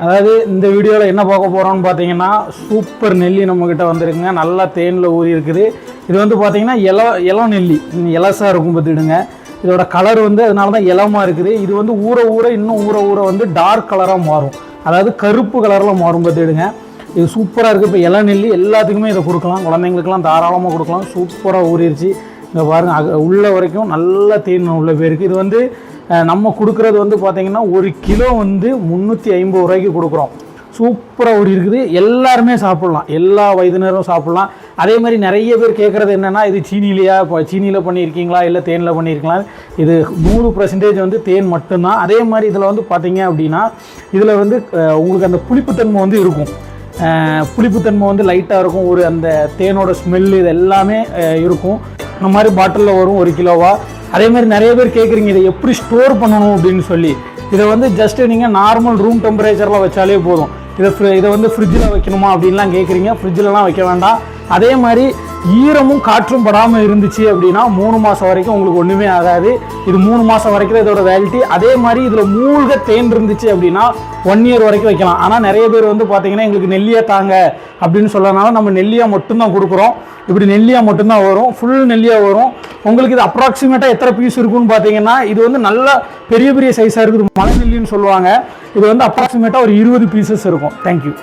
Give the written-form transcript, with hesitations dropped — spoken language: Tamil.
அதாவது இந்த வீடியோவில் என்ன பார்க்க போகிறோம்னு பார்த்தீங்கன்னா சூப்பர் நெல்லி நம்மக்கிட்ட வந்திருக்குங்க. நல்லா தேனில் ஊறி இருக்குது. இது வந்து பார்த்தீங்கன்னா இளம் நெல்லி இலசாக இருக்கும் பார்த்துடுங்க. இதோட கலர் வந்து அதனால தான் இளமாக இருக்குது. இது வந்து ஊற ஊற இன்னும் ஊற ஊற வந்து டார்க் கலராக மாறும், அதாவது கருப்பு கலரில் மாறும் பார்த்துடுங்க. இது சூப்பராக இருக்குது. இப்போ இளம் நெல்லி எல்லாத்துக்குமே இதை கொடுக்கலாம், குழந்தைங்களுக்கெல்லாம் தாராளமாக கொடுக்கலாம். சூப்பராக ஊறிடுச்சு. இங்கே பாருங்கள், உள்ள வரைக்கும் நல்ல தேன் உள்ள போயிருக்கு. இது வந்து நம்ம கொடுக்குறது வந்து பார்த்திங்கன்னா 1 கிலோ வந்து 350 ரூபாய்க்கு கொடுக்குறோம். சூப்பராக ஊறி இருக்குது. எல்லாருமே சாப்பிட்லாம், எல்லா வயதினரும் சாப்பிட்லாம். அதே மாதிரி நிறைய பேர் கேட்குறது என்னென்னா, இது சீனிலையா, இப்போ சீனியில் பண்ணியிருக்கீங்களா இல்லை தேனில் பண்ணியிருக்கீங்களா? இது 100% வந்து தேன் மட்டும்தான். அதே மாதிரி இதில் வந்து பார்த்திங்க அப்படின்னா இதில் வந்து உங்களுக்கு அந்த புளிப்புத்தன்மை வந்து இருக்கும். புளிப்புத்தன்மை வந்து லைட்டாக இருக்கும். ஒரு அந்த தேனோட ஸ்மெல்லு இது எல்லாமே இருக்கும். இந்த மாதிரி பாட்டிலில் வரும் 1 கிலோவா. அதே மாதிரி நிறைய பேர் கேட்குறீங்க இதை எப்படி ஸ்டோர் பண்ணணும் அப்படின்னு சொல்லி. இதை வந்து ஜஸ்ட்டு நீங்கள் நார்மல் ரூம் டெம்பரேச்சரில் வச்சாலே போதும். இதை வந்து ஃப்ரிட்ஜில் வைக்கணுமா அப்படின்லாம் கேட்குறீங்க. ஃப்ரிட்ஜிலலாம் வைக்க வேண்டாம். அதே மாதிரி ஈரமும் காற்றும் படாமல் இருந்துச்சு அப்படின்னா 3 மாதம் வரைக்கும் உங்களுக்கு ஒன்றுமே ஆகாது. இது 3 மாதம் வரைக்கும் இதோட வேலிட்டி. அதே மாதிரி இதில் மூழ்க தேன் இருந்துச்சு அப்படின்னா 1 இயர் வரைக்கும் வைக்கலாம். ஆனால் நிறைய பேர் வந்து பார்த்தீங்கன்னா எங்களுக்கு நெல்லியாக தாங்க அப்படின்னு சொல்லனால நம்ம நெல்லியாக மட்டும்தான் கொடுக்குறோம். இப்படி நெல்லியாக மட்டும்தான் வரும், ஃபுல் நெல்லியாக வரும். உங்களுக்கு இது அப்ராக்சிமேட்டாக எத்தனை பீஸ் இருக்குன்னு பார்த்தீங்கன்னா, இது வந்து நல்லா பெரிய பெரிய சைஸாக இருக்குது, மலை நெல்லின்னு சொல்லுவாங்க. இது வந்து அப்ராக்சிமேட்டாக ஒரு 20 பீசஸ் இருக்கும். தேங்க்யூ.